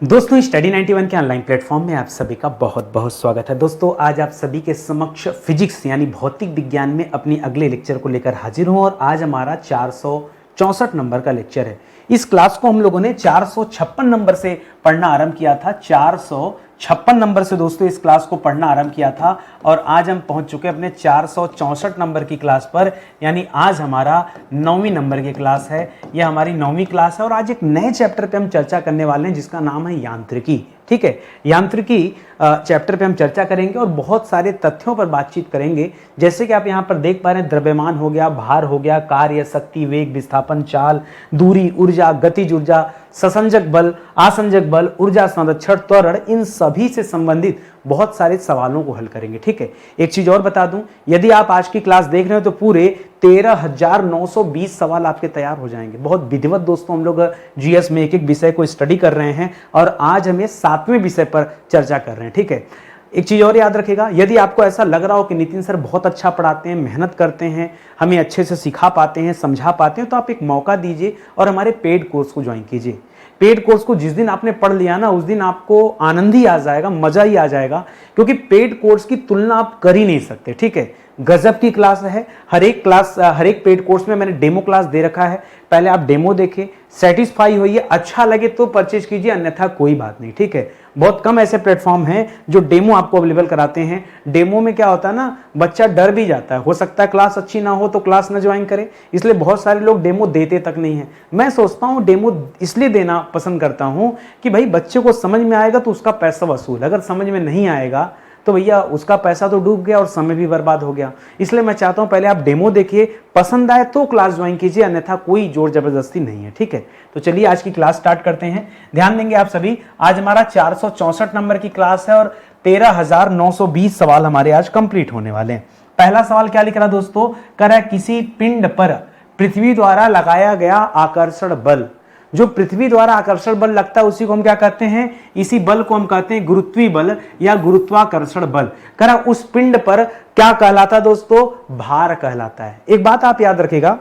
दोस्तों स्टडी 91 के online platform में आप सभी का बहुत बहुत स्वागत है। दोस्तों आज आप सभी के समक्ष फिजिक्स यानी भौतिक विज्ञान में अपनी अगले लेक्चर को लेकर हाजिर हूं और आज हमारा 464 नंबर का लेक्चर है। इस क्लास को हम लोगों ने 456 नंबर से पढ़ना आरंभ किया था। 456 नंबर से दोस्तों इस क्लास को पढ़ना आरंभ किया था और आज हम पहुंच चुके हैं अपने 464 नंबर की क्लास पर, यानी आज हमारा 9वीं नंबर की क्लास है। यह हमारी 9वीं क्लास है और आज एक नए चैप्टर पे हम चर्चा करने वाले हैं जिसका नाम है यांत्रिकी। ठीक है, यांत्रिकी चैप्टर पे हम चर्चा करेंगे और बहुत सारे तथ्यों पर बातचीत करेंगे। जैसे कि आप यहाँ पर देख पा रहे हैं, द्रव्यमान हो गया, भार हो गया, कार्य, शक्ति, वेग, विस्थापन, चाल, दूरी, ऊर्जा, गतिज ऊर्जा, ससंजक बल, आसंजक बल, ऊर्जा संरक्षण, त्वरण, इन सभी से संबंधित बहुत सारे सवालों को हल करेंगे। ठीक है, एक चीज और बता दूं, यदि आप आज की क्लास देख रहे हो तो पूरे 13,920 सवाल आपके तैयार हो जाएंगे। बहुत विधिवत दोस्तों हम लोग जीएस में एक एक विषय को स्टडी कर रहे हैं और आज हम 7वें विषय पर चर्चा कर रहे हैं। ठीक है, एक चीज और याद रखिएगा, यदि आपको ऐसा लग रहा हो कि नितिन सर बहुत अच्छा पढ़ाते हैं, मेहनत करते हैं, हमें अच्छे से सिखा पाते हैं, समझा पाते हैं, तो आप एक मौका दीजिए और हमारे पेड कोर्स को ज्वाइन कीजिए। पेड कोर्स को जिस दिन आपने पढ़ लिया ना, उस दिन आपको आनंद ही आ जाएगा, मजा ही आ जाएगा, क्योंकि पेड कोर्स की तुलना आप कर ही नहीं सकते। ठीक है, गजब की क्लास है। हर एक पेड कोर्स में मैंने डेमो क्लास दे रखा है। पहले आप डेमो देखें, सेटिस्फाई होइए, अच्छा लगे तो परचेज कीजिए, अन्यथा कोई बात नहीं। ठीक है, बहुत कम ऐसे प्लेटफॉर्म हैं जो डेमो आपको अवेलेबल कराते हैं। डेमो में क्या होता है ना, बच्चा डर भी जाता है, हो सकता है क्लास अच्छी ना हो तो क्लास ना ज्वाइन करे, इसलिए बहुत सारे लोग डेमो देते तक नहीं है। मैं सोचता हूँ डेमो इसलिए देना पसंद करता हूँ कि भाई बच्चे को समझ में आएगा तो उसका पैसा वसूल, अगर समझ में नहीं आएगा तो भैया उसका पैसा तो डूब गया और समय भी बर्बाद हो गया। इसलिए मैं चाहता हूं पहले आप डेमो देखिए, पसंद आए तो क्लास ज्वाइन कीजिए, अन्यथा कोई जोर जबरदस्ती नहीं है। ठीक है, तो चलिए आज की क्लास स्टार्ट करते हैं। ध्यान देंगे आप सभी, आज हमारा 464 नंबर की क्लास है और 13,920 सवाल हमारे आज कंप्लीट होने वाले हैं। पहला सवाल क्या लिख रहा दोस्तों, कह रहा है किसी पिंड पर पृथ्वी द्वारा लगाया गया आकर्षण बल, जो पृथ्वी द्वारा आकर्षण बल लगता है उसी को हम क्या कहते हैं, इसी बल को हम कहते हैं गुरुत्वीय बल या गुरुत्वाकर्षण बल। करा उस पिंड पर क्या कहलाता है दोस्तों, भार कहलाता है। एक बात आप याद रखिएगा,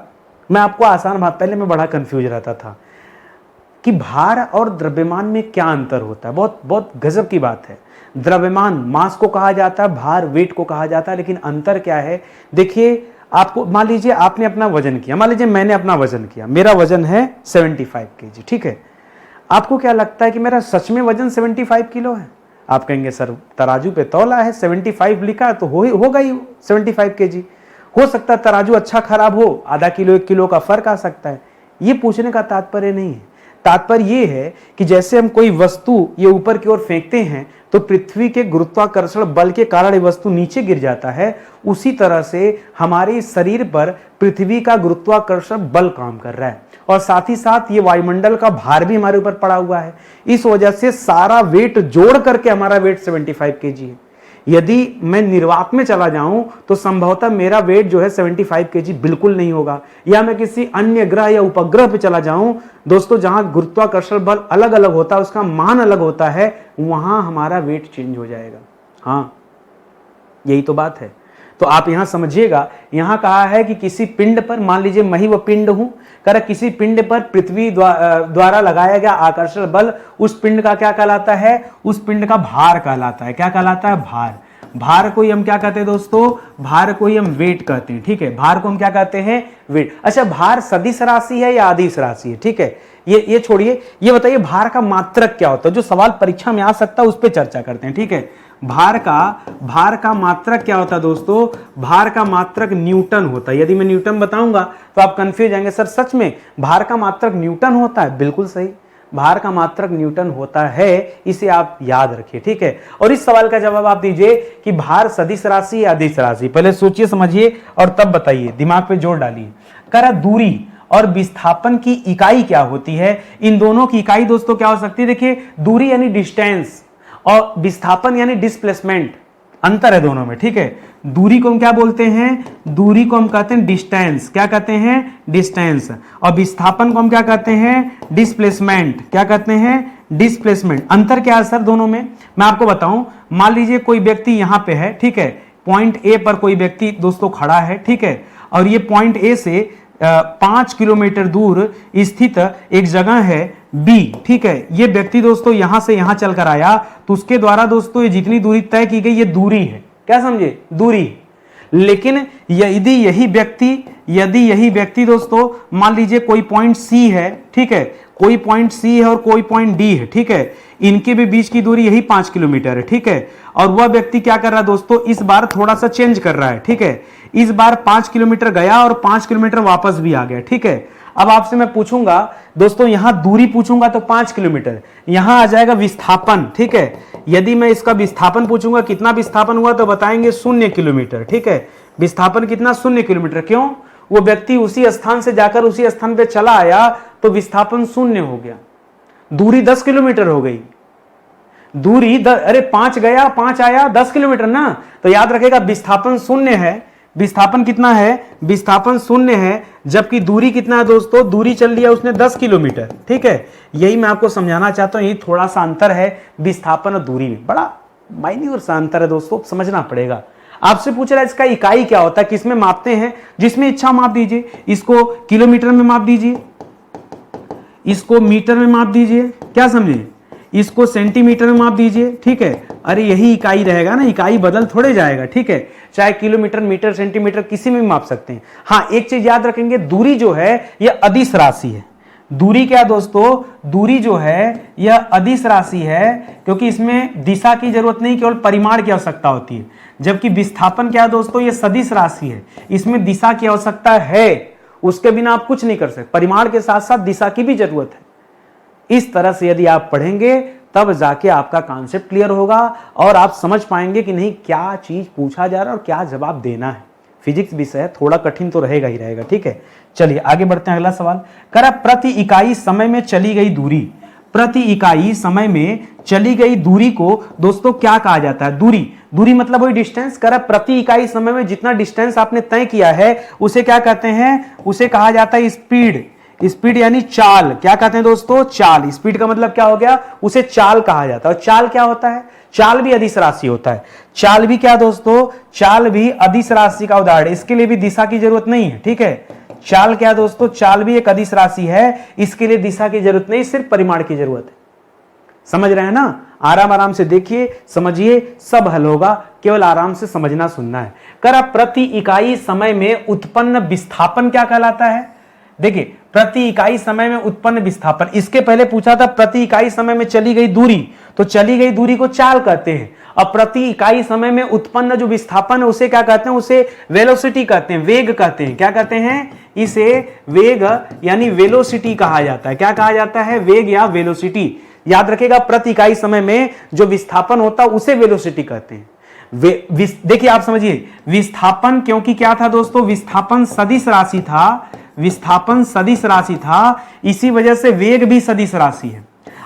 मैं आपको आसान बात, पहले मैं बड़ा कंफ्यूज रहता था कि भार और द्रव्यमान में क्या अंतर होता है। बहुत बहुत गजब की बात है। द्रव्यमान मास को कहा जाता है, भार वेट को कहा जाता है, लेकिन अंतर क्या है देखिए। आपको मान लीजिए आपने अपना वजन किया, मान लीजिए मैंने अपना वजन किया, मेरा वजन है 75 kg। ठीक है, आपको क्या लगता है कि मेरा सच में वजन 75 किलो है? आप कहेंगे सर तराजू पे तौला है, 75 लिखा है तो होगा ही 75 kg। हो सकता है तराजू अच्छा खराब हो, आधा किलो 1 किलो का फर्क आ सकता है। ये पूछने का तात्पर्य नहीं है। तात्पर्य ये है कि जैसे हम कोई वस्तु ये ऊपर की ओर फेंकते हैं तो पृथ्वी के गुरुत्वाकर्षण बल के कारण ये वस्तु नीचे गिर जाता है, उसी तरह से हमारे शरीर पर पृथ्वी का गुरुत्वाकर्षण बल काम कर रहा है और साथ ही साथ ये वायुमंडल का भार भी हमारे ऊपर पड़ा हुआ है। इस वजह से सारा वेट जोड़ करके हमारा वेट 75 kg है। यदि मैं निर्वात में चला जाऊं तो संभवतः मेरा वेट जो है 75 kg बिल्कुल नहीं होगा, या मैं किसी अन्य ग्रह या उपग्रह पे चला जाऊं दोस्तों जहां गुरुत्वाकर्षण बल अलग अलग होता है, उसका मान अलग होता है, वहां हमारा वेट चेंज हो जाएगा। हाँ, यही तो बात है। तो आप यहां समझिएगा, यहां कहा है कि किसी पिंड पर, मान लीजिए मैं ही वो पिंड हूं, कर किसी पिंड पर पृथ्वी द्वारा लगाया गया आकर्षण बल, उस पिंड का क्या कहलाता है, उस पिंड का भार कहलाता है। क्या कहलाता है, भार। भार को ही हम क्या कहते हैं दोस्तों, भार को ही हम वेट कहते हैं। ठीक है, भार को हम क्या कहते हैं, वेट। अच्छा, भार सदिश राशि है या आदिश राशि है? ठीक है, ये छोड़िए, ये बताइए भार का मात्रक क्या होता है, जो सवाल परीक्षा में आ सकता है उस पर चर्चा करते हैं। ठीक है, भार का मात्रक क्या होता है दोस्तों, भार का मात्रक न्यूटन होता है। यदि मैं न्यूटन बताऊंगा तो आप कंफ्यूज जाएंगे, सर सच में भार का मात्रक न्यूटन होता है? बिल्कुल सही, भार का मात्रक न्यूटन होता है, इसे आप याद रखिए। ठीक है, और इस सवाल का जवाब आप दीजिए कि भार सदिश राशि या अदिश राशि, पहले सोचिए समझिए और तब बताइए, दिमाग पे जोर डालिए। करा दूरी और विस्थापन की इकाई क्या होती है? इन दोनों की इकाई दोस्तों क्या हो सकती है, देखिए दूरी यानी डिस्टेंस और विस्थापन यानी डिस्प्लेसमेंट, अंतर है दोनों में। ठीक है, दूरी को हम क्या बोलते हैं, दूरी को हम कहते हैं डिस्टेंस। क्या कहते हैं, डिस्टेंस। और विस्थापन को हम क्या कहते हैं, डिस्प्लेसमेंट। क्या कहते हैं, डिस्प्लेसमेंट। अंतर क्या है सर दोनों में, मैं आपको बताऊं। मान लीजिए कोई व्यक्ति यहां पे है, ठीक है, पॉइंट ए पर कोई व्यक्ति दोस्तों खड़ा है, ठीक है, और ये पॉइंट ए से 5 किलोमीटर दूर स्थित एक जगह है बी, ठीक है। ये व्यक्ति दोस्तों यहां से यहां चलकर आया तो उसके द्वारा दोस्तों ये जितनी दूरी तय की गई ये दूरी है, क्या समझे, दूरी। लेकिन यदि यही व्यक्ति दोस्तों मान लीजिए कोई पॉइंट सी है, ठीक है, कोई पॉइंट सी है और कोई पॉइंट डी है, ठीक है, इनके भी बीच की दूरी यही 5 किलोमीटर है, ठीक है। और वह व्यक्ति क्या कर रहा है दोस्तों, इस बार थोड़ा सा चेंज कर रहा है, ठीक है, इस बार 5 किलोमीटर गया और 5 किलोमीटर वापस भी आ गया, ठीक है। अब आपसे मैं पूछूंगा दोस्तों, यहां दूरी पूछूंगा तो 5 किलोमीटर, यहां आ जाएगा विस्थापन, ठीक है। यदि मैं इसका विस्थापन पूछूंगा कितना विस्थापन हुआ तो बताएंगे 0 किलोमीटर, ठीक है। विस्थापन कितना, 0 किलोमीटर। क्यों, वो व्यक्ति उसी स्थान से जाकर उसी स्थान पे चला आया तो विस्थापन 0 हो गया, दूरी 10 किलोमीटर हो गई। दूरी अरे 5 गया 5 आया 10 किलोमीटर ना, तो याद रखेगा विस्थापन 0 है। विस्थापन कितना है, विस्थापन 0 है, जबकि दूरी कितना है दोस्तों, दूरी चल लिया उसने 10 किलोमीटर, ठीक है। यही मैं आपको समझाना चाहता हूं, यही थोड़ा सा अंतर है विस्थापन और दूरी में, बड़ा माइन्यूट सा अंतर है दोस्तों, समझना पड़ेगा। आपसे पूछ रहा है इसका इकाई क्या होता है, किसमें मापते हैं, जिसमें इच्छा माप दीजिए। इसको किलोमीटर में माप दीजिए, इसको मीटर में माप दीजिए, क्या समझे, इसको सेंटीमीटर में माप दीजिए, ठीक है। अरे यही इकाई रहेगा ना, इकाई बदल थोड़े जाएगा, ठीक है। चाहे किलोमीटर, मीटर, सेंटीमीटर किसी में भी माप सकते हैं। हाँ, एक चीज याद रखेंगे, दूरी जो है यह अदिश राशि है। दूरी क्या दोस्तों, दूरी जो है यह अदिश राशि है, क्योंकि इसमें दिशा की जरूरत नहीं, केवल परिमाण की आवश्यकता होती है। जबकि विस्थापन क्या है दोस्तों, यह सदिश राशि है, इसमें दिशा की आवश्यकता है, उसके बिना आप कुछ नहीं कर सकते, परिमाण के साथ साथ दिशा की भी जरूरत है। इस तरह से यदि आप पढ़ेंगे तब जाके आपका कॉन्सेप्ट क्लियर होगा और आप समझ पाएंगे कि नहीं क्या चीज पूछा जा रहा है और क्या जवाब देना है। फिजिक्स विषय थोड़ा कठिन तो रहेगा ही रहेगा, ठीक है। चलिए आगे बढ़ते हैं, अगला सवाल करा, प्रति इकाई समय में चली गई दूरी। प्रति इकाई समय में चली गई दूरी को दोस्तों क्या कहा जाता है, दूरी मतलब वही डिस्टेंस। करा प्रति इकाई समय में जितना डिस्टेंस आपने तय किया है उसे क्या कहते हैं, उसे कहा जाता है स्पीड। स्पीड यानी चाल, क्या कहते हैं दोस्तों, चाल। स्पीड का मतलब क्या हो गया, उसे चाल कहा जाता है। और चाल क्या होता है, चाल भी अदिश राशि होता है। चाल भी क्या दोस्तों, चाल भी अदिश राशि का उदाहरण है, इसके लिए भी दिशा की जरूरत नहीं है, ठीक है। चाल क्या दोस्तों, चाल भी एक अदिश राशि है, इसके लिए दिशा की जरूरत नहीं, सिर्फ परिमाण की जरूरत है। समझ रहे हैं ना, आराम आराम से देखिए, समझिए, सब हल होगा, केवल आराम से समझना सुनना है। करा प्रति इकाई समय में उत्पन्न विस्थापन क्या कहलाता है। देखिए प्रति इकाई समय में उत्पन्न विस्थापन, इसके पहले पूछा था प्रति इकाई समय में चली गई दूरी, तो चली गई दूरी को चाल कहते हैं। अब प्रति इकाई समय में उत्पन्न जो विस्थापन है उसे क्या कहते हैं, उसे वेलोसिटी कहते हैं, वेग कहते हैं। क्या कहते हैं, इसे वेग यानी वेलोसिटी कहा जाता है। क्या कहा जाता है, वेग या वेलोसिटी। याद रखेगा, प्रति इकाई समय में जो विस्थापन होता है उसे वेलोसिटी कहते हैं। देखिए आप समझिए, विस्थापन क्योंकि क्या था दोस्तों, विस्थापन सदिश राशि था, विस्थापन सदिश राशि था, इसी वजह से वेग भी सदिश राशि है।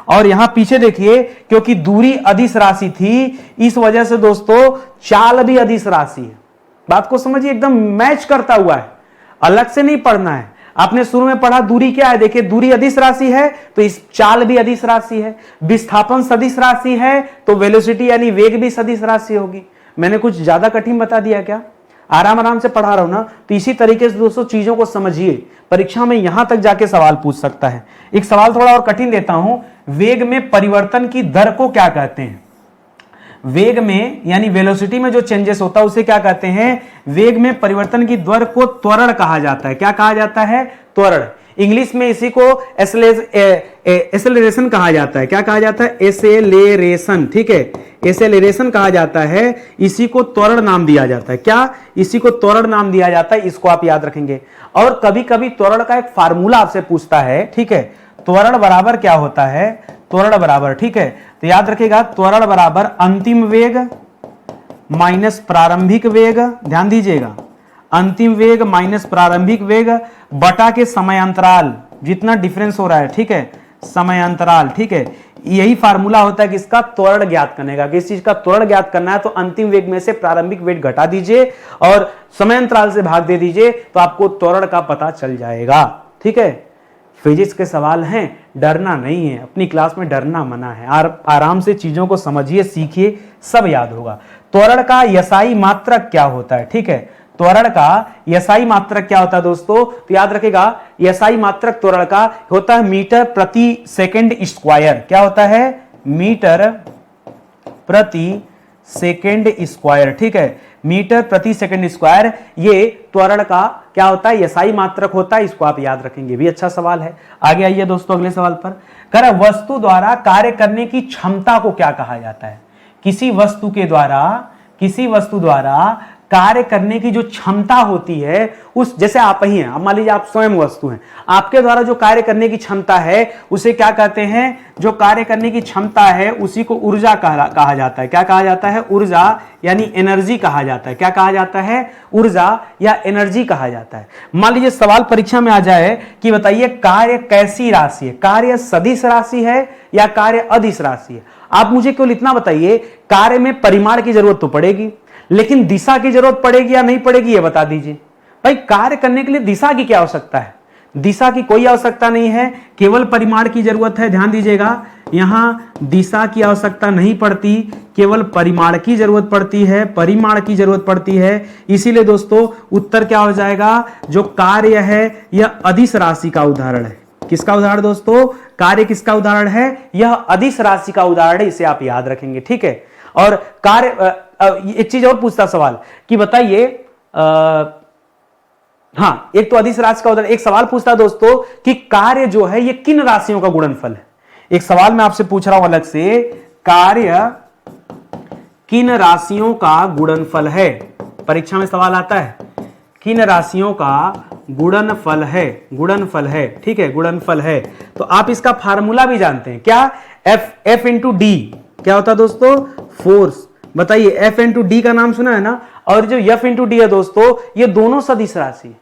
और यहां पीछे देखिए, क्योंकि दूरी अदिश राशि थी, इस वजह से दोस्तों चाल भी अदिश राशि है। बात को समझिए, एकदम मैच करता हुआ है, अलग से नहीं पढ़ना है। आपने शुरू में पढ़ा दूरी क्या है, देखिए दूरी अदिश राशि है तो इस चाल भी अदिश राशि है, विस्थापन सदिश राशि है तो वेलोसिटी यानी वेग भी सदिश राशि होगी। मैंने कुछ ज्यादा कठिन बता दिया क्या, आराम आराम से पढ़ा रहा हूं ना। तो इसी तरीके से दोस्तों चीजों को समझिए, परीक्षा में यहां तक जाके सवाल पूछ सकता है। एक सवाल थोड़ा और कठिन देता हूं, वेग में परिवर्तन की दर को क्या कहते हैं। वेग में यानी वेलोसिटी में जो चेंजेस होता है उसे क्या कहते हैं, वेग में परिवर्तन की दर को त्वरण कहा जाता है। क्या कहा जाता है, त्वरण। इंग्लिश में इसी को एसेलरेशन कहा जाता है। क्या कहा जाता है, एसेलेरेशन, ठीक है, एसेलरेशन कहा जाता है, इसी को त्वरण नाम दिया जाता है। क्या, इसी को त्वरण नाम दिया जाता है, इसको आप याद रखेंगे। और कभी कभी त्वरण का एक फार्मूला आपसे पूछता है, ठीक है, त्वरण बराबर क्या होता है, त्वरण बराबर, ठीक है, तो याद रखिएगा, त्वरण बराबर अंतिम वेग माइनस प्रारंभिक वेग, ध्यान दीजिएगा, अंतिम वेग माइनस प्रारंभिक वेग बटा के समयांतराल, जितना डिफरेंस हो रहा है, ठीक है, समयांतराल, ठीक है। यही फार्मूला होता है कि इसका त्वरण ज्ञात करने का, किस चीज का त्वरण ज्ञात करना है तो अंतिम वेग में से प्रारंभिक वेग घटा दीजिए और समयांतराल से भाग दे दीजिए, तो आपको त्वरण का पता चल जाएगा, ठीक है। फिजिक्स के सवाल हैं, डरना नहीं है, अपनी क्लास में डरना मना है। आराम से चीजों को समझिए, सीखिए, सब याद होगा। त्वरण का यसाई मात्रक क्या होता है, ठीक है, त्वरण का एसआई मात्रक क्या होता है दोस्तों? तो याद रखेगा एसआई मात्रक त्वरण का होता है मीटर प्रति सेकंड स्क्वायर। क्या होता है? मीटर प्रति सेकंड स्क्वायर। ठीक है, मीटर प्रति सेकंड स्क्वायर ये त्वरण का क्या होता है? एसआई मात्रक होता है। इसको आप याद रखेंगे, भी अच्छा सवाल है। आगे आइए दोस्तों अगले सवाल पर। कर वस्तु द्वारा कार्य करने की क्षमता को क्या कहा जाता है? किसी वस्तु द्वारा कार्य करने की जो क्षमता होती है, उस जैसे आप ही हैं, अब मान लीजिए आप स्वयं वस्तु हैं, आपके द्वारा जो कार्य करने की क्षमता है उसे क्या कहते हैं? जो कार्य करने की क्षमता है उसी को ऊर्जा कहा जाता है। क्या कहा जाता है? ऊर्जा यानी एनर्जी कहा जाता है। क्या कहा जाता है? ऊर्जा या एनर्जी कहा जाता है। मान लीजिए सवाल परीक्षा में आ जाए कि बताइए कार्य कैसी राशि है? कार्य सदिश राशि है या कार्य अदिश राशि है? आप मुझे केवल इतना बताइए, कार्य में परिमाण की जरूरत तो पड़ेगी, लेकिन दिशा की जरूरत पड़ेगी या नहीं पड़ेगी, ये बता दीजिए। भाई कार्य करने के लिए दिशा की क्या आवश्यकता है? दिशा की कोई आवश्यकता नहीं है, केवल परिमाण की जरूरत है। ध्यान दीजिएगा, यहां दिशा की आवश्यकता नहीं पड़ती, केवल परिमाण की जरूरत पड़ती है, परिमाण की जरूरत पड़ती है। इसीलिए दोस्तों उत्तर क्या हो जाएगा? जो कार्य है यह अदिश राशि का उदाहरण है। किसका उदाहरण दोस्तों? कार्य किसका उदाहरण है? यह अदिश राशि का उदाहरण है, इसे आप याद रखेंगे। ठीक है, और कार्य एक चीज और पूछता सवाल कि बताइए, हाँ एक तो अदिश राशि का उदाहरण, एक सवाल पूछता दोस्तों कि कार्य जो है ये किन राशियों का गुणनफल है? एक सवाल मैं आपसे पूछ रहा हूं अलग से, कार्य किन राशियों का गुणनफल है? परीक्षा में सवाल आता है, किन राशियों का गुणनफल है? गुणनफल है, ठीक है, गुणनफल है। तो आप इसका फार्मूला भी जानते हैं क्या? F इंटू डी क्या होता है दोस्तों? फोर्स। बताइए, F इंटू डी का नाम सुना है ना? और जो F इंटू डी है दोस्तों, ये दोनों सदिश राशि है।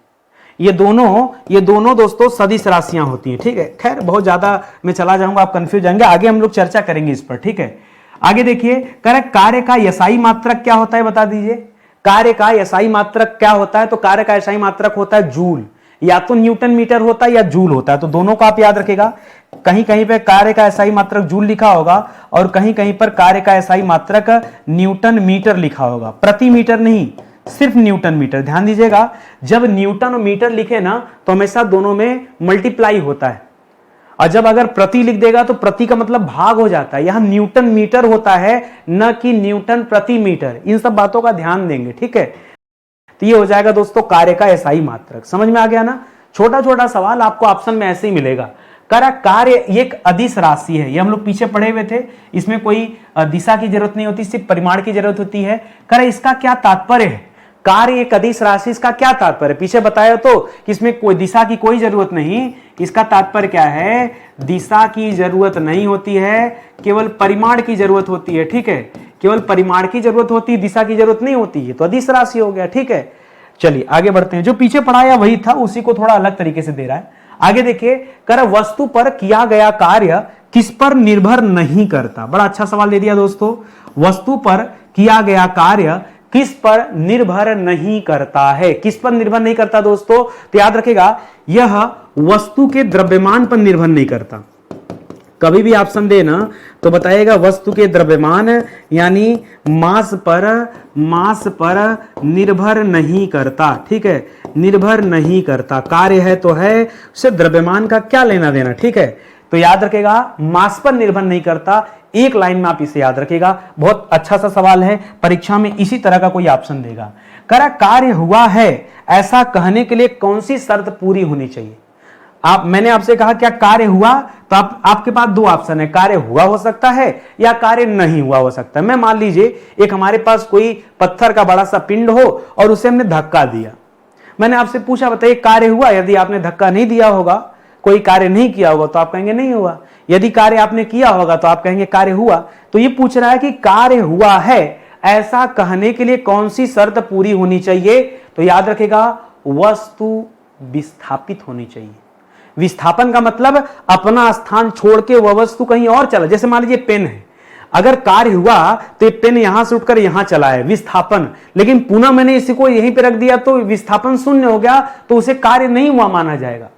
ये दोनों दोस्तों सदिश राशियां होती हैं। ठीक है, खैर बहुत ज्यादा मैं चला जाऊंगा, आप कंफ्यूज जाएंगे, आगे हम लोग चर्चा करेंगे इस पर। ठीक है, आगे देखिए, कार्य का एसआई मात्रक क्या होता है? बता दीजिए, कार्य का एसआई मात्रक क्या होता है? तो कार्य का एसआई मात्रक होता है जूल, या तो न्यूटन मीटर होता है या जूल होता है। तो दोनों को आप याद रखेगा, कहीं कहीं पे कार्य का एसआई मात्रक जूल लिखा होगा और कहीं कहीं पर कार्य का एसआई मात्रक न्यूटन मीटर लिखा होगा। प्रति मीटर नहीं, सिर्फ न्यूटन मीटर। ध्यान दीजिएगा, जब न्यूटन और मीटर लिखे ना तो हमेशा दोनों में मल्टीप्लाई होता है, और जब अगर प्रति लिख देगा तो प्रति का मतलब भाग हो जाता है। यहां न्यूटन मीटर होता है, न कि न्यूटन प्रति मीटर। इन सब बातों का ध्यान देंगे। ठीक है, तो ये हो जाएगा दोस्तों कार्य का एसआई मात्रक। समझ में आ गया ना? छोटा छोटा सवाल आपको ऑप्शन में ऐसे ही मिलेगा। कार्य एक अदिश राशि है, ये हम लोग पीछे पढ़े हुए थे, इसमें कोई दिशा की जरूरत नहीं होती, सिर्फ परिमाण की जरूरत होती है। इसका क्या तात्पर्य है? कार्य एक अदिश राशि, इसका क्या तात्पर्य? पीछे बताया तो कि इसमें कोई दिशा की कोई जरूरत नहीं। इसका तात्पर्य क्या है? दिशा की जरूरत नहीं होती है, केवल परिमाण की जरूरत होती है। ठीक है, केवल परिमाण की जरूरत होती है, दिशा की जरूरत नहीं होती है, तो अदिश राशि हो गया। ठीक है, चलिए आगे बढ़ते हैं। जो पीछे पढ़ाया वही था, उसी को थोड़ा अलग तरीके से दे रहा है। आगे देखिए, वस्तु पर किया गया कार्य किस पर निर्भर नहीं करता? बड़ा अच्छा सवाल दे दिया दोस्तों। वस्तु पर किया गया कार्य किस पर निर्भर नहीं करता है? किस पर निर्भर नहीं करता दोस्तों? तो याद रखेगा, यह वस्तु के द्रव्यमान पर निर्भर नहीं करता। कभी भी ऑप्शन देना तो बताएगा वस्तु के द्रव्यमान यानी मास पर निर्भर नहीं करता। ठीक है, निर्भर नहीं करता। कार्य है तो है, उससे द्रव्यमान का क्या लेना देना। ठीक है, तो याद रखेगा मास पर निर्भर नहीं करता। एक लाइन में आप इसे याद रखेगा, बहुत अच्छा सा सवाल है, परीक्षा में इसी तरह का कोई ऑप्शन देगा। कार्य हुआ है ऐसा कहने के लिए कौन सी शर्त पूरी होनी चाहिए? मैंने आपसे कहा क्या कार्य हुआ, तो आपके पास दो ऑप्शन है, कार्य हुआ हो सकता है या कार्य नहीं हुआ हो सकता है। मैं मान लीजिए एक हमारे पास कोई पत्थर का बड़ा सा पिंड हो और उसे हमने धक्का दिया। मैंने आपसे पूछा बताइए कार्य हुआ? यदि आपने धक्का नहीं दिया होगा, कोई कार्य नहीं किया होगा तो आप कहेंगे नहीं हुआ। यदि कार्य आपने किया होगा तो आप कहेंगे कार्य हुआ। तो ये पूछ रहा है कि कार्य हुआ है ऐसा कहने के लिए कौन सी शर्त पूरी होनी चाहिए? तो याद रखेगा वस्तु विस्थापित होनी चाहिए। विस्थापन का मतलब अपना स्थान छोड़ के वह वस्तु कहीं और चला। जैसे मान लीजिए पेन है, अगर कार्य हुआ तो ये पेन यहां से उठकर यहां चला है, विस्थापन। लेकिन पुनः मैंने इसी को यहीं पे रख दिया तो विस्थापन शून्य हो गया, तो उसे कार्य नहीं हुआ माना जाएगा।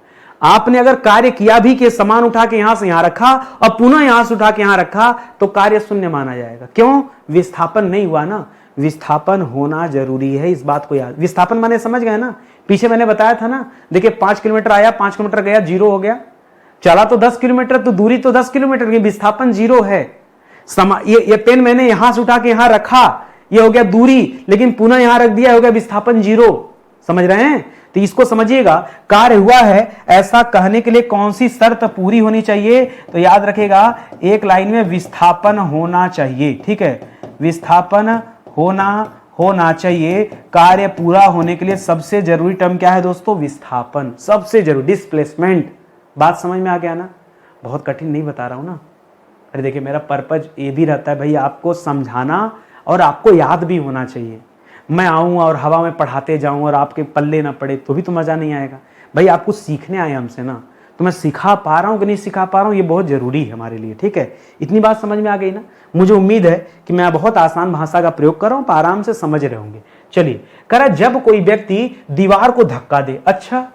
आपने अगर कार्य किया भी कि सामान उठा के यहां से यहां रखा और पुनः यहां से उठा के यहां रखा तो कार्य शून्य माना जाएगा। क्यों? विस्थापन नहीं हुआ ना। विस्थापन होना जरूरी है, इस बात को याद। विस्थापन माने समझ गए ना, पीछे मैंने बताया था ना, देखिए 5 किलोमीटर आया, 5 किलोमीटर गया, 0 हो गया। चला तो 10 किलोमीटर, तो दूरी तो 10 किलोमीटर की, विस्थापन 0 है। ये पेन मैंने यहां से उठा के यहां रखा, ये हो गया दूरी, लेकिन पुनः यहां रख दिया, हो गया विस्थापन 0। समझ रहे हैं? तो इसको समझिएगा, कार्य हुआ है ऐसा कहने के लिए कौन सी शर्त पूरी होनी चाहिए? तो याद रखेगा, एक लाइन में विस्थापन होना चाहिए। ठीक है, विस्थापन होना चाहिए। कार्य पूरा होने के लिए सबसे जरूरी टर्म क्या है दोस्तों? विस्थापन, सबसे जरूरी। डिस्प्लेसमेंट, बात समझ में आ गया ना? बहुत कठिन नहीं बता रहा हूं ना। अरे देखिए, मेरा पर्पज ये भी रहता है भाई आपको समझाना, और आपको याद भी होना चाहिए। मैं आऊँ और हवा में पढ़ाते जाऊँ और आपके पल्ले ना पड़े तो भी तो मज़ा नहीं आएगा। भाई आप कुछ सीखने आए हमसे ना, तो मैं सिखा पा रहा हूँ कि नहीं सिखा पा रहा हूँ, ये बहुत ज़रूरी है हमारे लिए। ठीक है, इतनी बात समझ में आ गई ना? मुझे उम्मीद है कि मैं बहुत आसान भाषा का प्रयोग कर रहा हूँ, आराम से समझ रहे होंगे। चलिए, करा जब कोई व्यक्ति दीवार को धक्का दे। अच्छा,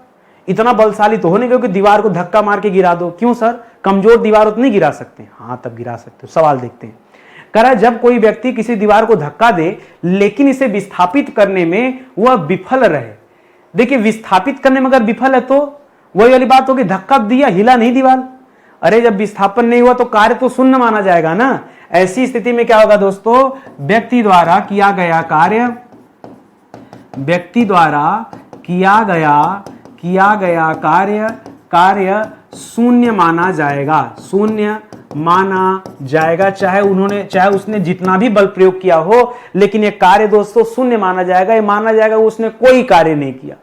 इतना बलशाली तो होने क्योंकि दीवार को धक्का मार के गिरा दो। क्यों सर, कमजोर दीवार उतनी गिरा सकते हैं? हाँ, तब गिरा सकते हो। सवाल देखते हैं। करा जब कोई व्यक्ति किसी दीवार को धक्का दे लेकिन इसे विस्थापित करने में वह विफल रहे। देखिए, विस्थापित करने में अगर विफल है तो वही वाली बात होगी, धक्का दिया, हिला नहीं दीवार। अरे जब विस्थापन नहीं हुआ तो कार्य तो शून्य माना जाएगा ना। ऐसी स्थिति में क्या होगा दोस्तों? व्यक्ति द्वारा किया गया कार्य, व्यक्ति द्वारा किया गया कार्य शून्य माना जाएगा। शून्य माना जाएगा, चाहे उसने जितना भी बल प्रयोग किया हो, लेकिन ये कार्य दोस्तों शून्य माना जाएगा। ये माना जाएगा उसने कोई कार्य नहीं किया।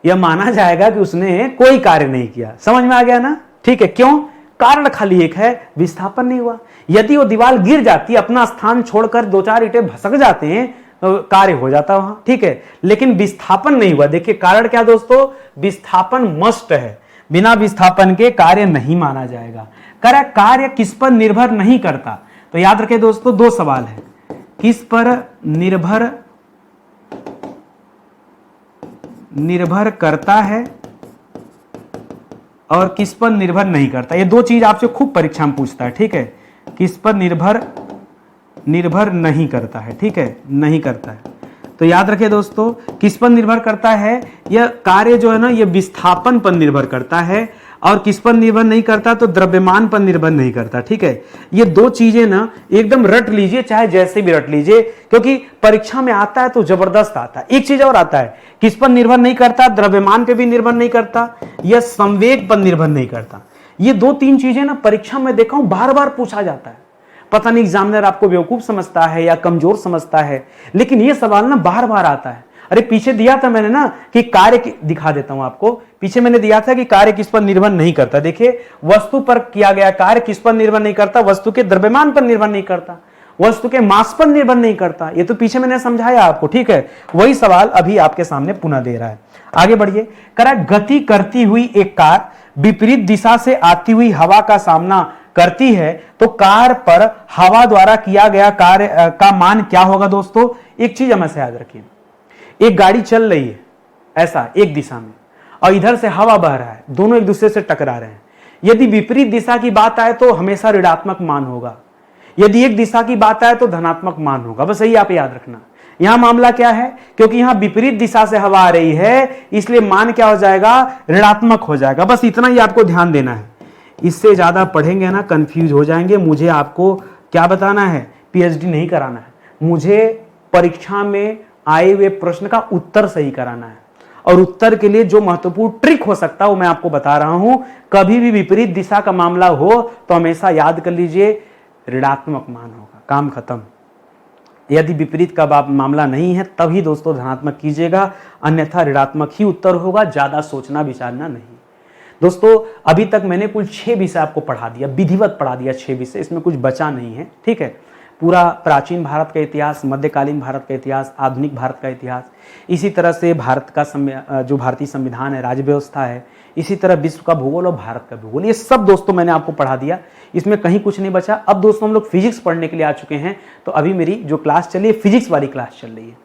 यह माना जाएगा कि उसने कोई कार्य नहीं किया। समझ में आ गया ना? ठीक है, क्यों? कारण खाली एक है, विस्थापन नहीं हुआ। यदि वो दीवार गिर जाती, अपना स्थान छोड़कर 2-4 ईंटें भसक जाते हैं, तो कार्य हो जाता वहां। ठीक है, लेकिन विस्थापन नहीं हुआ। देखिए कारण क्या दोस्तों? विस्थापन मस्ट है, बिना विस्थापन के कार्य नहीं माना जाएगा। करा कार्य किस पर निर्भर नहीं करता? तो याद रखें दोस्तों, 2 सवाल है, किस पर निर्भर करता है और किस पर निर्भर नहीं करता। ये 2 चीज आपसे खूब परीक्षा में पूछता है। ठीक है, किस पर निर्भर नहीं करता है। ठीक है, नहीं करता है। तो याद रखें दोस्तों, किस पर निर्भर करता है? यह कार्य जो है ना, यह विस्थापन पर निर्भर करता है। और किस पर निर्भर नहीं करता? तो द्रव्यमान पर निर्भर नहीं करता। ठीक है, ये 2 चीजें ना एकदम रट लीजिए, चाहे जैसे भी रट लीजिए, क्योंकि परीक्षा में आता है तो जबरदस्त आता है। एक चीज और आता है, किस पर निर्भर नहीं करता? द्रव्यमान पे भी निर्भर नहीं करता, यह संवेग पर निर्भर नहीं करता। ये 2-3 चीजें ना परीक्षा में देखा हूं बार बार पूछा जाता है। पता नहीं एग्जामिनर आपको बेवकूफ समझता है या कमजोर समझता है, लेकिन ये सवाल ना बार बार आता है। अरे पीछे दिया था मैंने ना कि कार्य, दिखा देता हूं आपको, पीछे मैंने दिया था कि कार्य किस पर निर्भर नहीं करता। देखिए, वस्तु पर किया गया कार्य किस पर निर्भर नहीं करता? वस्तु के द्रव्यमान पर निर्भर नहीं करता, वस्तु के मास पर निर्भर नहीं करता। ये तो पीछे मैंने समझाया आपको। ठीक है, वही सवाल अभी आपके सामने पुनः दे रहा है। आगे बढ़िए। करा गति करती हुई एक कार विपरीत दिशा से आती हुई हवा का सामना करती है, तो कार पर हवा द्वारा किया गया कार्य का मान क्या होगा दोस्तों? एक चीज हमेशा याद रखिए, एक गाड़ी चल रही है ऐसा एक दिशा में, और इधर से हवा बह रहा है, दोनों एक दूसरे से टकरा रहे हैं। यदि विपरीत दिशा की बात आए तो हमेशा ऋणात्मक मान होगा, यदि एक दिशा की बात आए तो धनात्मक मान होगा। बस यही आप याद रखना। यहां मामला क्या है? क्योंकि यहां विपरीत दिशा से हवा आ रही है, इसलिए मान क्या हो जाएगा? ऋणात्मक हो जाएगा। बस इतना ही आपको ध्यान देना है। इससे ज्यादा पढ़ेंगे ना कंफ्यूज हो जाएंगे। मुझे आपको क्या बताना है? पीएचडी नहीं कराना है, मुझे परीक्षा में आए हुए प्रश्न का उत्तर सही कराना है। और उत्तर के लिए जो महत्वपूर्ण ट्रिक हो सकता है वो मैं आपको बता रहा हूं। कभी भी विपरीत दिशा का मामला हो तो हमेशा याद कर लीजिए ऋणात्मक मान होगा, काम खत्म। यदि विपरीत का मामला नहीं है तभी दोस्तों धनात्मक कीजिएगा, अन्यथा ऋणात्मक ही उत्तर होगा। ज्यादा सोचना विचारना नहीं। दोस्तों अभी तक मैंने कुल 6 विषय आपको पढ़ा दिया, विधिवत पढ़ा दिया 6 विषय, इसमें कुछ बचा नहीं है। ठीक है, पूरा प्राचीन भारत का इतिहास, मध्यकालीन भारत का इतिहास, आधुनिक भारत का इतिहास, इसी तरह से भारत का जो भारतीय संविधान है, राज्य व्यवस्था है, इसी तरह विश्व का भूगोल और भारत का भूगोल, ये सब दोस्तों मैंने आपको पढ़ा दिया। इसमें कहीं कुछ नहीं बचा। अब दोस्तों हम लोग फिजिक्स पढ़ने के लिए आ चुके हैं। तो अभी मेरी जो क्लास चल रही है फिजिक्स वाली क्लास चल रही है।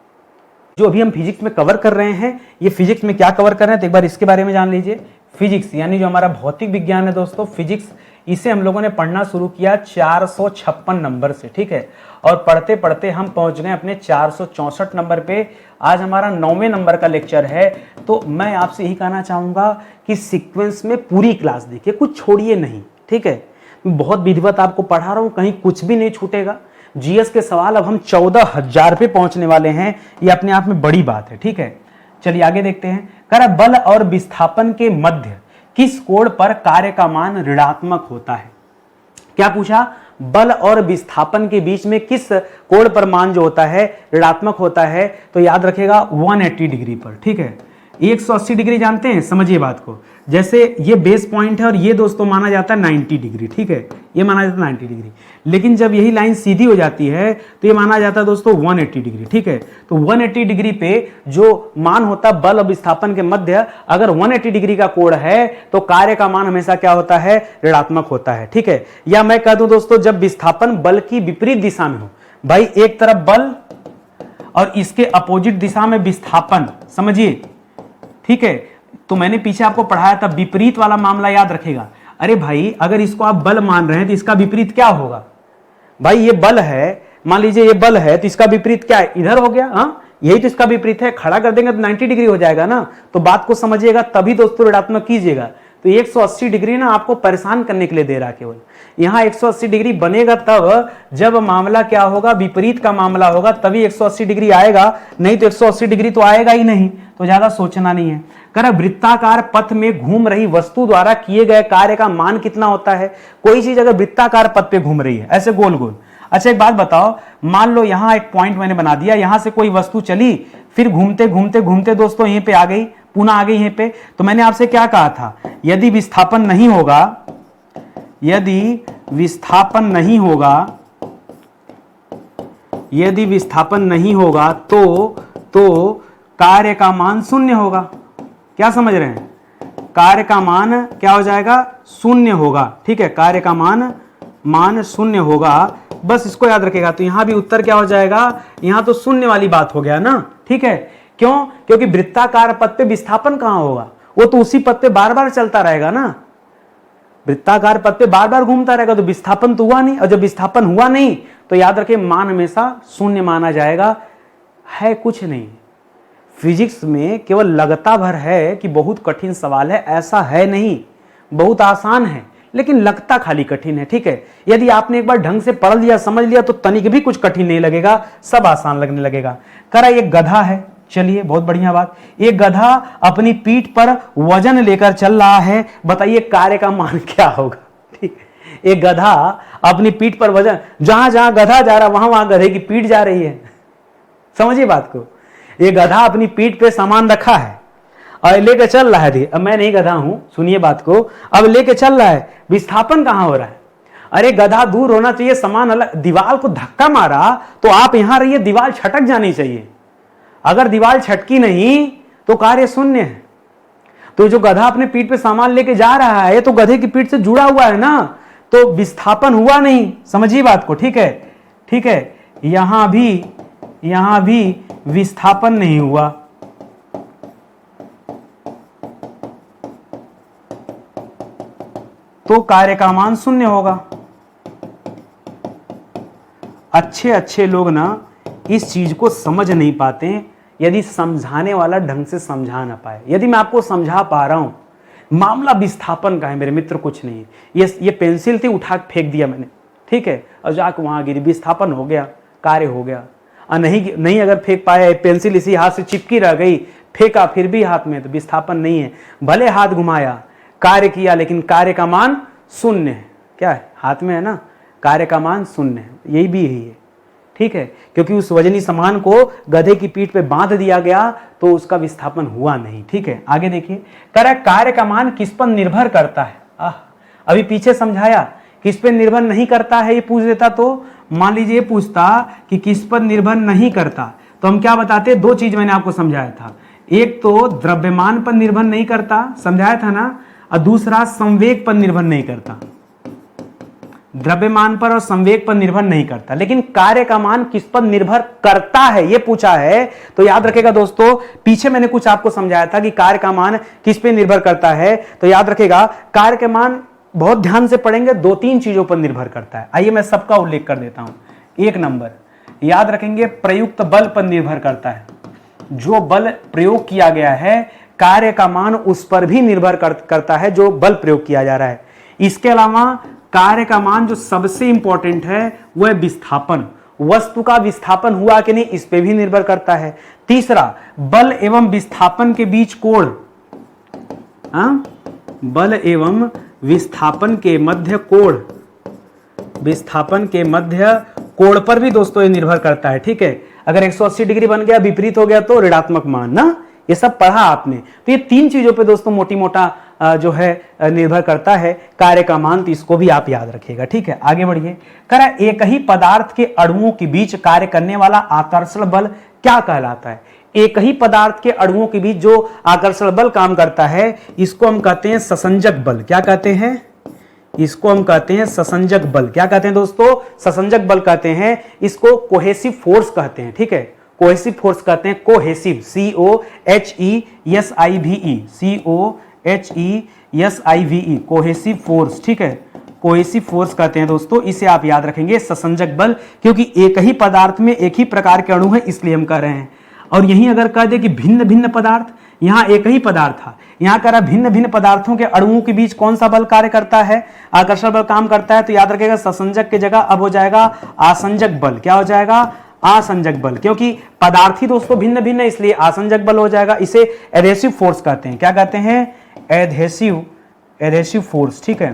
जो अभी हम फिजिक्स में कवर कर रहे हैं, ये फिजिक्स में क्या कवर कर रहे हैं तो एक बार इसके बारे में जान लीजिए। फिजिक्स यानी जो हमारा भौतिक विज्ञान है दोस्तों, फिजिक्स इसे हम लोगों ने पढ़ना शुरू किया 456 नंबर से, ठीक है, और पढ़ते पढ़ते हम पहुंच गए अपने 464 नंबर पे। आज हमारा 9वें नंबर का लेक्चर है। तो मैं आपसे यही कहना चाहूंगा कि सीक्वेंस में पूरी क्लास देखिए, कुछ छोड़िए नहीं, ठीक है। बहुत विधिवत आपको पढ़ा रहा हूं, कहीं कुछ भी नहीं छूटेगा। जीएस के सवाल अब हम 14,000 पे पहुंचने वाले हैं, ये अपने आप में बड़ी बात है, ठीक है। चलिए आगे देखते हैं। कह बल और विस्थापन के मध्य किस कोण पर कार्य का मान ऋणात्मक होता है? क्या पूछा? बल और विस्थापन के बीच में किस कोण पर मान जो होता है ऋणात्मक होता है? तो याद रखेगा 180 डिग्री पर, ठीक है। 180 डिग्री जानते हैं, समझिए बात को। जैसे ये बेस पॉइंट है और ये दोस्तों माना जाता है 90 डिग्री, ठीक है, ये माना जाता है 90 डिग्री। लेकिन जब यही लाइन सीधी हो जाती है तो ये माना जाता है दोस्तों 180 डिग्री, ठीक है। तो 180 डिग्री पे जो मान होता है बल और विस्थापन के मध्य, अगर 180 डिग्री का कोण है तो कार्य का मान हमेशा क्या होता है? ऋणात्मक होता है, ठीक है। या मैं कह दूं दोस्तों, जब विस्थापन बल की विपरीत दिशा में हो, भाई एक तरफ बल और इसके अपोजिट दिशा में विस्थापन, समझिए, ठीक है। तो मैंने पीछे आपको पढ़ाया था विपरीत वाला मामला, याद रखेगा। अरे भाई अगर इसको आप बल मान रहे हैं तो इसका विपरीत क्या होगा? भाई ये बल है, मान लीजिए ये बल है, तो इसका विपरीत क्या है? इधर हो गया, हाँ, यही तो इसका विपरीत है। खड़ा कर देंगे तो 90 डिग्री हो जाएगा ना। तो बात को समझिएगा, तभी दोस्तों ऋणात्मक कीजिएगा। तो 180 डिग्री ना आपको परेशान करने के लिए दे रहा है केवल। यहां 180 डिग्री बनेगा तब जब मामला क्या होगा? विपरीत का मामला होगा, तभी 180 डिग्री आएगा, नहीं तो 180 डिग्री तो आएगा ही नहीं। तो ज्यादा सोचना नहीं है। कर वृत्ताकार पथ में घूम रही वस्तु द्वारा किए गए कार्य का मान कितना होता है? कोई चीज अगर वृत्ताकार पथ पे घूम रही है, ऐसे गोल गोल। अच्छा एक बात बताओ, मान लो यहां एक पॉइंट मैंने बना दिया, यहां से कोई वस्तु चली, फिर घूमते घूमते घूमते दोस्तों यहीं पे आ गई, पुनः आ गई यहीं पे। तो मैंने आपसे क्या कहा था? यदि विस्थापन नहीं होगा, यदि विस्थापन नहीं होगा, यदि विस्थापन नहीं होगा तो कार्य का मान शून्य होगा। क्या समझ रहे हैं? कार्य का मान क्या हो जाएगा? शून्य होगा, ठीक है। कार्य का मान शून्य होगा, बस इसको याद रखेगा। तो यहां भी उत्तर क्या हो जाएगा? यहां तो शून्य वाली बात हो गया ना, ठीक है। क्यों? क्योंकि वृत्ताकार पथ पे विस्थापन कहां होगा? वो तो उसी पथ पे बार बार चलता रहेगा ना। वृत्ताकार पथ पे बार बार घूमता रहेगा तो विस्थापन तो हुआ नहीं, और जब विस्थापन हुआ नहीं तो याद रखें मान हमेशा शून्य माना जाएगा। है कुछ नहीं, फिजिक्स में केवल लगता भर है कि बहुत कठिन सवाल है, ऐसा है नहीं, बहुत आसान है, लेकिन लगता खाली कठिन है, ठीक है। यदि आपने एक बार ढंग से पढ़ लिया, समझ लिया, तो तनिक भी कुछ कठिन नहीं लगेगा, सब आसान लगने लगेगा। करा एक गधा है, चलिए बहुत बढ़िया बात। एक गधा अपनी पीठ पर वजन लेकर चल रहा है, बताइए कार्य का मान क्या होगा? ठीक, एक गधा अपनी पीठ पर वजन, जहां जहां गधा जा रहा वहां वहां गधे की पीठ जा रही है, समझिए बात को। ये गधा अपनी पीठ पे सामान रखा है और लेके चल रहा है। अब मैं नहीं गधा हूं, सुनिए बात को। अब लेके चल रहा है, विस्थापन कहां हो रहा है? अरे गधा दूर होना चाहिए, सामान अलग। दीवार को धक्का मारा तो आप यहां रहिए, दीवार छटक जानी चाहिए। अगर दीवार छटकी नहीं तो कार्य शून्य है। तो जो गधा अपने पीठ पे सामान लेके जा रहा है तो गधे की पीठ से जुड़ा हुआ है ना, तो विस्थापन हुआ नहीं, समझिए बात को, ठीक है, ठीक है। यहां भी विस्थापन नहीं हुआ, तो कार्य का मान शून्य होगा। अच्छे लोग ना इस चीज को समझ नहीं पाते यदि समझाने वाला ढंग से समझा ना पाए। यदि मैं आपको समझा पा रहा हूं, मामला विस्थापन का है मेरे मित्र, कुछ नहीं है। ये पेंसिल थी, उठा के फेंक दिया मैंने, ठीक है, और जाके वहां गिरी, विस्थापन हो गया, कार्य हो गया। नहीं अगर फेंक पाया, पेंसिल इसी हाथ से चिपकी रह गई, फेंका फिर भी हाथ में, तो विस्थापन नहीं है। भले हाथ घुमाया, कार्य किया, लेकिन कार्य का मान शून्य है। क्या है? हाथ में है ना, कार्य का मान शून्य है। यही भी यही है, ठीक है, क्योंकि उस वजनी सामान को गधे की पीठ पे बांध दिया गया तो उसका विस्थापन हुआ नहीं, ठीक है। आगे देखिए, कार्य का मान किस पर निर्भर करता है? अभी पीछे समझाया किस पर निर्भर नहीं करता है, ये पूछ देता तो मान लीजिए पूछता कि किस पर निर्भर नहीं करता, तो हम क्या बताते? दो चीज मैंने आपको समझाया था। एक तो द्रव्यमान पर निर्भर नहीं करता, समझाया था ना, और दूसरा संवेग पर निर्भर नहीं करता। द्रव्यमान पर और संवेग पर निर्भर नहीं करता, लेकिन कार्य का मान किस पर निर्भर करता है ये पूछा है। तो याद रखेगा दोस्तों, पीछे मैंने कुछ आपको समझाया था कि कार्य का मान किस पे निर्भर करता है। तो याद रखेगा, कार्य के मान बहुत ध्यान से पढ़ेंगे, 2-3 चीजों पर निर्भर करता है। आइए मैं सबका उल्लेख कर देता हूं। 1 नंबर याद रखेंगे, प्रयुक्त बल पर निर्भर करता है। जो बल प्रयोग किया गया है कार्य का मान उस पर भी निर्भर करता है जो बल प्रयोग किया जा रहा है। इसके अलावा कार्य का मान जो सबसे इंपॉर्टेंट है वह विस्थापन, वस्तु का विस्थापन हुआ कि नहीं इस पे भी निर्भर करता है। तीसरा, बल एवं विस्थापन के बीच कोण, बल एवं विस्थापन के मध्य कोण, विस्थापन के मध्य कोण पर भी दोस्तों ये निर्भर करता है। ठीक है, अगर 180 डिग्री बन गया, विपरीत हो गया तो ऋणात्मक मान ना, ये सब पढ़ा आपने। तो ये 3 चीजों पे दोस्तों मोटी मोटा जो है निर्भर करता है कार्य का मान, तो इसको भी आप याद रखिएगा। ठीक है, आगे बढ़िए। करा एक ही पदार्थ के अणुओं के बीच कार्य करने वाला आकर्षण बल क्या कहलाता है? एक ही पदार्थ के अणुओं के बीच जो आकर्षण बल काम करता है इसको हम कहते हैं ससंजक बल। क्या कहते हैं? इसको हम कहते हैं ससंजक बल। क्या कहते हैं दोस्तों? ससंजक बल कहते हैं। इसको कोहेसिव फोर्स कहते हैं। ठीक है, कोहेसिव फोर्स कहते हैं, कोहेसिव, COHESIVE, कोहेसिव फोर्स। ठीक है, कोहेसिव फोर्स कहते हैं दोस्तों, इसे आप याद रखेंगे ससंजक बल, क्योंकि एक ही पदार्थ में एक ही प्रकार के अणु है इसलिए हम कह रहे हैं। और यही अगर कह दे कि भिन्न भिन्न पदार्थ, यहां एक ही पदार्थ था, यहां कह रहा भिन्न भिन्न पदार्थों के अणुओं के बीच कौन सा बल कार्य करता है? आकर्षण बल काम करता है। तो याद रखेगा ससंजक की जगह अब हो जाएगा आसंजक बल। क्या हो जाएगा? आसंजक बल, क्योंकि पदार्थ ही दोस्तों भिन्न भिन्न है इसलिए आसंजक बल हो जाएगा। इसे एडहेसिव फोर्स कहते हैं। क्या कहते हैं? Adhesive force. ठीक है,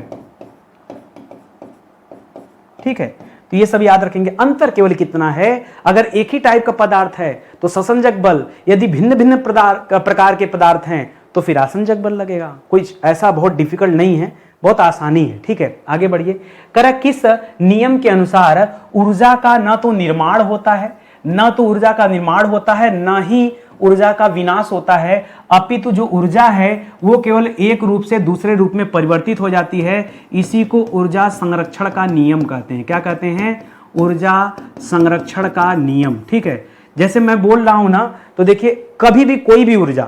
ठीक है, तो ये सब याद रखेंगे। अंतर केवल कितना है, अगर एक ही टाइप का पदार्थ है तो ससंजक बल, यदि भिन्न भिन्न प्रकार के पदार्थ हैं तो फिर आसंजक बल लगेगा। कुछ ऐसा बहुत डिफिकल्ट नहीं है, बहुत आसानी है। ठीक है, आगे बढ़िए। करा किस नियम के अनुसार ऊर्जा का न तो निर्माण होता है, न तो ऊर्जा का निर्माण होता है, न ही ऊर्जा का विनाश होता है, अपितु जो ऊर्जा है वो केवल एक रूप से दूसरे रूप में परिवर्तित हो जाती है। इसी को ऊर्जा संरक्षण का नियम कहते हैं। क्या कहते हैं? ऊर्जा संरक्षण का नियम। ठीक है, जैसे मैं बोल रहा हूं ना, तो देखिए कभी भी कोई भी ऊर्जा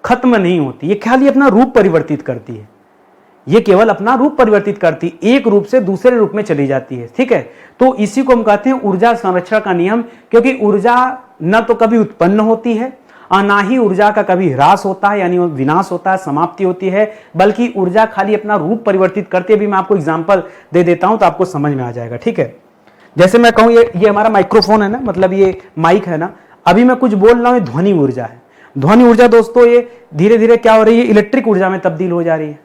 खत्म नहीं होती, ये खाली अपना रूप परिवर्तित करती है। ये केवल अपना रूप परिवर्तित करती, एक रूप से दूसरे रूप में चली जाती है। ठीक है, तो इसी को हम कहते हैं ऊर्जा संरक्षण का नियम, क्योंकि ऊर्जा न तो कभी उत्पन्न होती है और ना ही ऊर्जा का कभी ह्रास होता है, यानी विनाश होता है, समाप्ति होती है, बल्कि ऊर्जा खाली अपना रूप परिवर्तित करती है। अभी मैं आपको एग्जांपल दे देता हूं तो आपको समझ में आ जाएगा। ठीक है, जैसे मैं कहूं ये हमारा माइक्रोफोन है ना, मतलब ये माइक है ना, अभी मैं कुछ बोल रहा हूं, ध्वनि ऊर्जा है। ध्वनि ऊर्जा दोस्तों ये धीरे धीरे क्या हो रही है? इलेक्ट्रिक ऊर्जा में तब्दील हो जा रही है।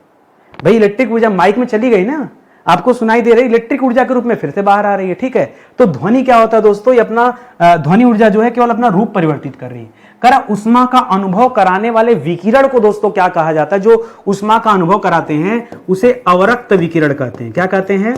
भाई इलेक्ट्रिक ऊर्जा माइक में चली गई ना, आपको सुनाई दे रही, इलेक्ट्रिक ऊर्जा के रूप में फिर से बाहर आ रही है। ठीक है, तो ध्वनि क्या होता है दोस्तों? ये अपना ध्वनि ऊर्जा जो है केवल अपना रूप परिवर्तित कर रही है। करा उष्मा का अनुभव कराने वाले विकिरण को दोस्तों क्या कहा जाता है? जो उष्मा का अनुभव कराते हैं उसे अवरक्त विकिरण कहते हैं। क्या कहते हैं?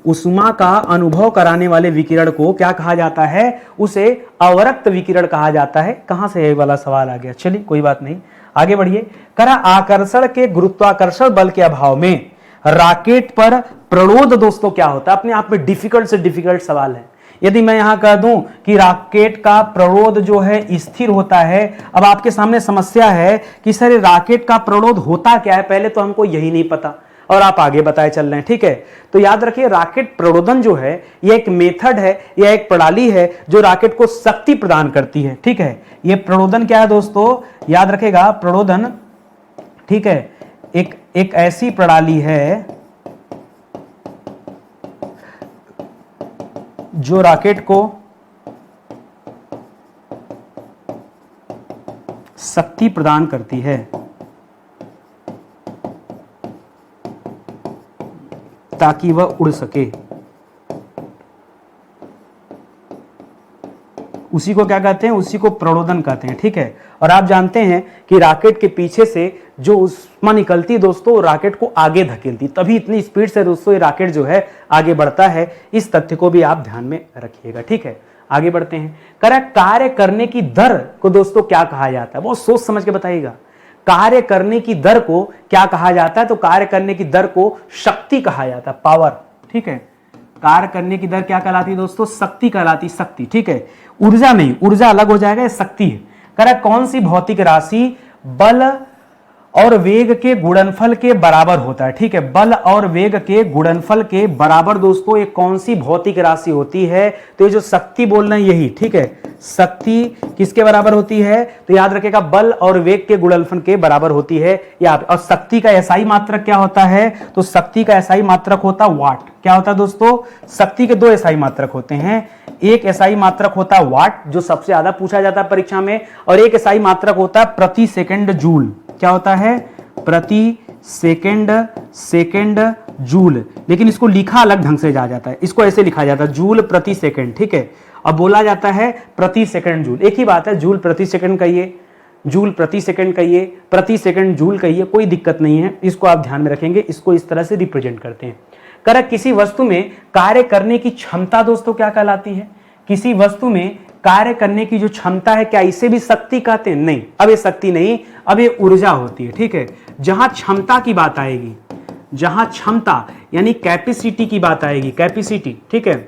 उष्मा का अनुभव कराने वाले विकिरण को क्या कहा जाता है? उसे अवरक्त विकिरण कहा जाता है। कहां से ये वाला सवाल आ गया? चलिए कोई बात नहीं, आगे बढ़िए। करा आकर्षण के गुरुत्वाकर्षण बल के अभाव में रॉकेट पर प्रणोद दोस्तों क्या होता है? अपने आप में डिफिकल्ट से डिफिकल्ट सवाल है। यदि मैं यहां कह दूं कि रॉकेट का प्रणोद जो है स्थिर होता है, अब आपके सामने समस्या है कि सर रॉकेट का प्रणोद होता क्या है? पहले तो हमको यही नहीं पता और आप आगे बताए चल रहे हैं। ठीक है, तो याद रखिए रॉकेट प्रणोदन जो है यह एक मेथड है, यह एक प्रणाली है जो रॉकेट को शक्ति प्रदान करती है। ठीक है, यह प्रणोदन क्या है दोस्तों? याद रखेगा प्रणोदन, ठीक है, एक ऐसी प्रणाली है जो रॉकेट को शक्ति प्रदान करती है ताकि वह उड़ सके। उसी को क्या कहते हैं? उसी को प्रणोदन कहते हैं। ठीक है, और आप जानते हैं कि रॉकेट के पीछे से जो उष्मा निकलती है दोस्तों रॉकेट को आगे धकेलती, तभी इतनी स्पीड से दोस्तों ये रॉकेट जो है आगे बढ़ता है। इस तथ्य को भी आप ध्यान में रखिएगा। ठीक है, आगे बढ़ते हैं। कार्य करने की दर को दोस्तों क्या कहा जाता है? बहुत सोच समझ के बताइएगा। कार्य करने की दर को क्या कहा जाता है? तो कार्य करने की दर को शक्ति कहा जाता है, पावर। ठीक है, कार्य करने की दर क्या कहलाती है दोस्तों? शक्ति कहलाती, शक्ति। ठीक है, ऊर्जा नहीं, ऊर्जा अलग हो जाएगा, ये शक्ति है। करा कौन सी भौतिक राशि बल और वेग के गुणनफल के बराबर होता है। ठीक है, बल और वेग के गुणनफल के बराबर दोस्तों एक कौन सी भौतिक राशि होती है? तो ये जो शक्ति बोल रहे हैं यही। ठीक है, शक्ति किसके बराबर होती है? तो याद रखिएगा बल और वेग के गुणनफल के बराबर होती है यहाँ पे। और शक्ति का एसआई मात्रक क्या होता है? तो शक्ति का एसआई मात्रक होता है वाट। क्या होता है दोस्तों? शक्ति के दो एसआई मात्रक होते हैं। एक एसआई मात्रक होता है वाट जो सबसे ज्यादा पूछा जाता है परीक्षा में, और एक एसआई मात्रक होता है प्रति सेकंड जूल। क्या होता है? प्रति सेकंड जूल। लेकिन इसको लिखा अलग ढंग से जा जाता है, इसको ऐसे लिखा जाता है जूल प्रति सेकंड। ठीक है, अब बोला जाता है प्रति सेकंड जूल, एक ही बात है। जूल प्रति सेकंड कहिए, जूल प्रति सेकंड कहिए, प्रति सेकंड जूल कहिए, कोई दिक्कत नहीं है। इसको आप ध्यान में रखेंगे, इसको इस तरह से रिप्रेजेंट करते हैं। करक किसी वस्तु में कार्य करने की क्षमता दोस्तों क्या कहलाती है? किसी वस्तु में कार्य करने की जो क्षमता है, क्या इसे भी शक्ति कहते हैं? नहीं, अब ये शक्ति नहीं, अब ये ऊर्जा होती है। ठीक है, जहां क्षमता की बात आएगी, जहां क्षमता यानी कैपेसिटी की बात आएगी, कैपेसिटी, ठीक है,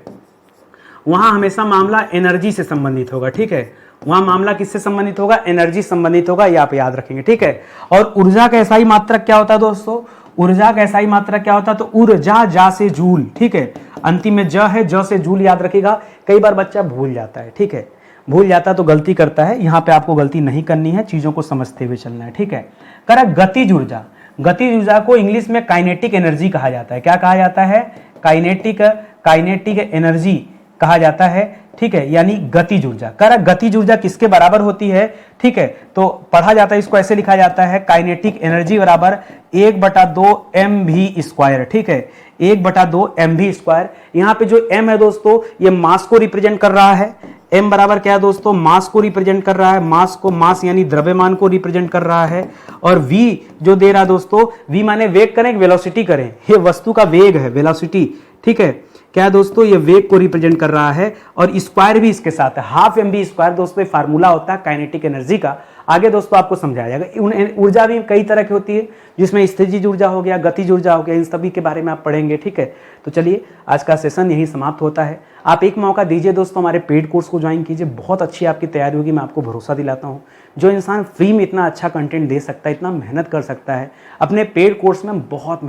वहां हमेशा मामला एनर्जी से संबंधित होगा। ठीक है, वहां मामला किससे संबंधित होगा? एनर्जी संबंधित होगा, ये आप याद रखेंगे। ठीक है, और ऊर्जा का एसआई मात्रक क्या होता है दोस्तों? ऊर्जा का एसआई मात्रक क्या होता है? तो ऊर्जा जा से जूल। ठीक है, अंतिम में ज है, ज से जूल याद रखिएगा। कई बार बच्चा भूल जाता है। ठीक है, भूल जाता है तो गलती करता है, यहां पे आपको गलती नहीं करनी है, चीजों को समझते हुए चलना है। ठीक है, करा गतिज ऊर्जा। गतिज ऊर्जा को इंग्लिश में काइनेटिक एनर्जी कहा जाता है। क्या कहा जाता है? काइनेटिक एनर्जी कहा जाता है। ठीक है, यानी गतिज ऊर्जा। करा गतिज ऊर्जा किसके बराबर होती है? ठीक है, तो पढ़ा जाता है, इसको ऐसे लिखा जाता है काइनेटिक एनर्जी बराबर 1/2 mv²। ठीक है, 1/2 mv²। यहां पे जो m है दोस्तों ये मास को रिप्रेजेंट कर रहा है। m बराबर क्या है दोस्तों? मास को रिप्रेजेंट कर रहा है, मास को, मास यानी द्रव्यमान को रिप्रेजेंट कर रहा है। और v जो दे रहा है दोस्तों, v माने वेग करें, वेलोसिटी करें, ये वस्तु का वेग है, वेलोसिटी। ठीक है, क्या है दोस्तों? ये वेग को रिप्रेजेंट कर रहा है, और स्क्वायर भी इसके साथ है, 1/2 mv² दोस्तों। ये फार्मूला होता है काइनेटिक एनर्जी का। आगे दोस्तों आपको समझाया जाएगा। ऊर्जा भी कई तरह की होती है, जिसमें स्थितिज ऊर्जा हो गया, गतिज ऊर्जा हो गया, इन सभी के बारे में आप पढ़ेंगे। ठीक है, तो चलिए आज का सेशन यही समाप्त होता है। आप एक मौका दीजिए दोस्तों, हमारे पेड कोर्स को ज्वाइन कीजिए, बहुत अच्छी आपकी तैयारी होगी, मैं आपको भरोसा दिलाता हूँ। जो इंसान फ्री में इतना अच्छा कंटेंट दे सकता है, इतना मेहनत कर सकता है, अपने पेड कोर्स में बहुत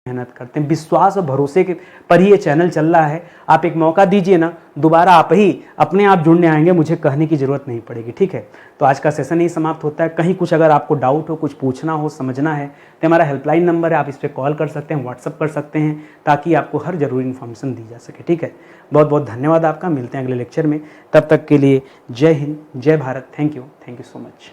मेहनत करते हैं, विश्वास और भरोसे के पर ही ये चैनल चल रहा है। आप एक मौका दीजिए ना, दोबारा आप ही अपने आप जुड़ने आएंगे, मुझे कहने की जरूरत नहीं पड़ेगी। ठीक है, तो आज का सेशन ही समाप्त होता है। कहीं कुछ अगर आपको डाउट हो, कुछ पूछना हो, समझना है, तो हमारा हेल्पलाइन नंबर है, आप इस पर कॉल कर सकते हैं, व्हाट्सअप कर सकते हैं, ताकि आपको हर जरूरी इन्फॉर्मेशन दी जा सके। ठीक है, बहुत बहुत धन्यवाद आपका, मिलते हैं अगले लेक्चर में। तब तक के लिए जय हिंद, जय Bharat. Thank you so much.